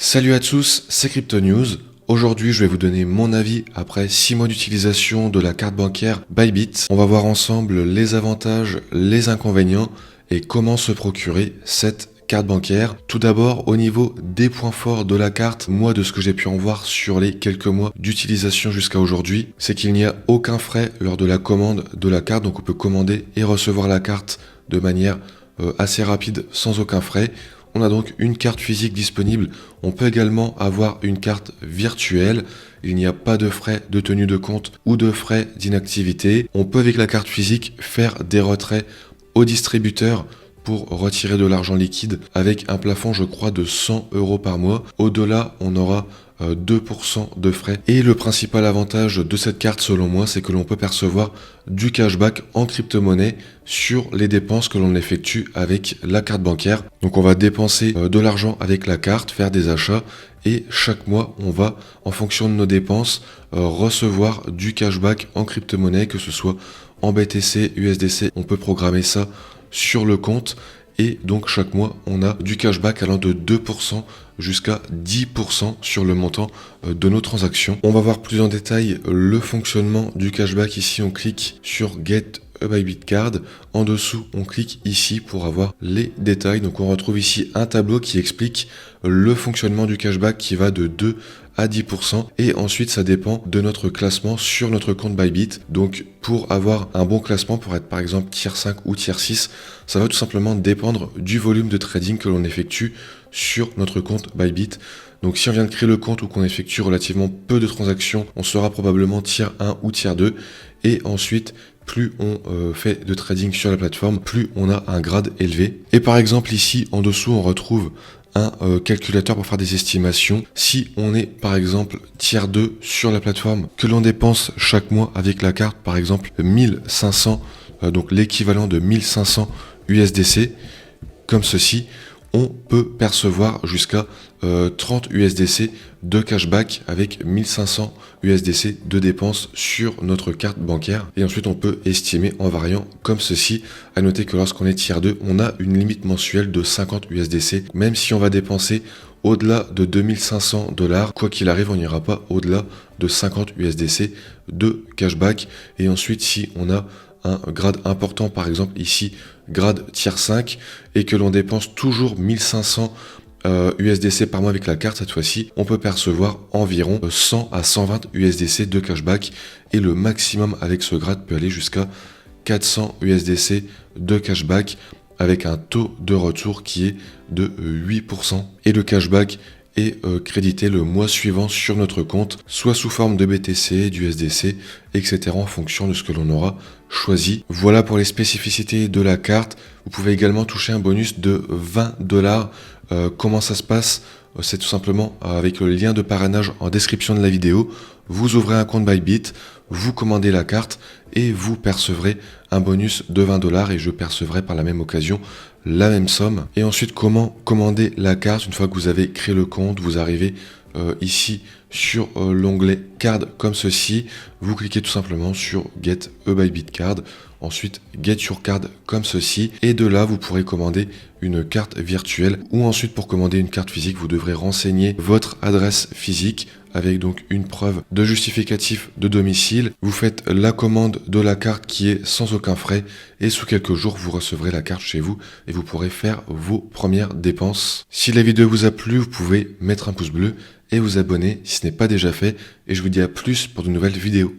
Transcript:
Salut à tous, c'est Crypto News. Aujourd'hui, je vais vous donner mon avis après 6 mois d'utilisation de la carte bancaire Bybit. On va voir ensemble les avantages, les inconvénients et comment se procurer cette carte bancaire. Tout d'abord, au niveau des points forts de la carte, moi de ce que j'ai pu en voir sur les quelques mois d'utilisation jusqu'à aujourd'hui, c'est qu'il n'y a aucun frais lors de la commande de la carte. Donc on peut commander et recevoir la carte de manière assez rapide sans aucun frais. On a donc une carte physique disponible. On peut également avoir une carte virtuelle. Il n'y a pas de frais de tenue de compte ou de frais d'inactivité. On peut avec la carte physique faire des retraits au distributeur pour retirer de l'argent liquide avec un plafond, je crois, de 100 € par mois. Au-delà, on aura 2% de frais. Et le principal avantage de cette carte, selon moi, c'est que l'on peut percevoir du cashback en crypto-monnaie sur les dépenses que l'on effectue avec la carte bancaire. Donc on va dépenser de l'argent avec la carte, faire des achats et chaque mois, on va, en fonction de nos dépenses, recevoir du cashback en crypto-monnaie, que ce soit en BTC, USDC. On peut programmer ça sur le compte et donc chaque mois on a du cashback allant de 2% jusqu'à 10% sur le montant de nos transactions. On va voir plus en détail le fonctionnement du cashback. Ici on clique sur Get a Bybit Card. En dessous on clique ici pour avoir les détails. Donc on retrouve ici un tableau qui explique le fonctionnement du cashback qui va de 2 à 10% et ensuite ça dépend de notre classement sur notre compte Bybit. Donc pour avoir un bon classement, pour être par exemple tier 5 ou tier 6, ça va tout simplement dépendre du volume de trading que l'on effectue sur notre compte Bybit. Donc si on vient de créer le compte ou qu'on effectue relativement peu de transactions, on sera probablement tier 1 ou tier 2 et ensuite plus on fait de trading sur la plateforme, plus on a un grade élevé. Et par exemple ici en dessous on retrouve un calculateur pour faire des estimations. Si on est par exemple tier 2 sur la plateforme, que l'on dépense chaque mois avec la carte par exemple 1500, donc l'équivalent de 1500 USDC, comme ceci, on peut percevoir jusqu'à 30 USDC de cashback avec 1500 USDC de dépenses sur notre carte bancaire. Et ensuite, on peut estimer en variant comme ceci. À noter que lorsqu'on est tier 2, on a une limite mensuelle de 50 USDC. Même si on va dépenser au-delà de 2500 $, quoi qu'il arrive, on n'ira pas au-delà de 50 USDC de cashback. Et ensuite, si on a un grade important, par exemple ici grade tier 5, et que l'on dépense toujours 1500 USDC par mois avec la carte, cette fois-ci on peut percevoir environ 100 à 120 USDC de cashback et le maximum avec ce grade peut aller jusqu'à 400 USDC de cashback avec un taux de retour qui est de 8%. Et le cashback est crédité le mois suivant sur notre compte, soit sous forme de BTC, d'USDC, etc. en fonction de ce que l'on aura choisi. Voilà pour les spécificités de la carte. Vous pouvez également toucher un bonus de 20 $. Comment ça se passe? C'est tout simplement avec le lien de parrainage en description de la vidéo. Vous ouvrez un compte Bybit, vous commandez la carte et vous percevrez un bonus de 20 $ et je percevrai par la même occasion la même somme. Et ensuite, comment commander la carte? Une fois que vous avez créé le compte, vous arrivez ici sur l'onglet Card comme ceci. Vous cliquez tout simplement sur Get a Bybit Card. Ensuite, Get Your Card comme ceci. Et de là, vous pourrez commander une carte virtuelle. Ou ensuite, pour commander une carte physique, vous devrez renseigner votre adresse physique avec donc une preuve de justificatif de domicile. Vous faites la commande de la carte qui est sans aucun frais. Et sous quelques jours, vous recevrez la carte chez vous et vous pourrez faire vos premières dépenses. Si la vidéo vous a plu, vous pouvez mettre un pouce bleu et vous abonner si ce n'est pas déjà fait. Et je vous dis à plus pour de nouvelles vidéos.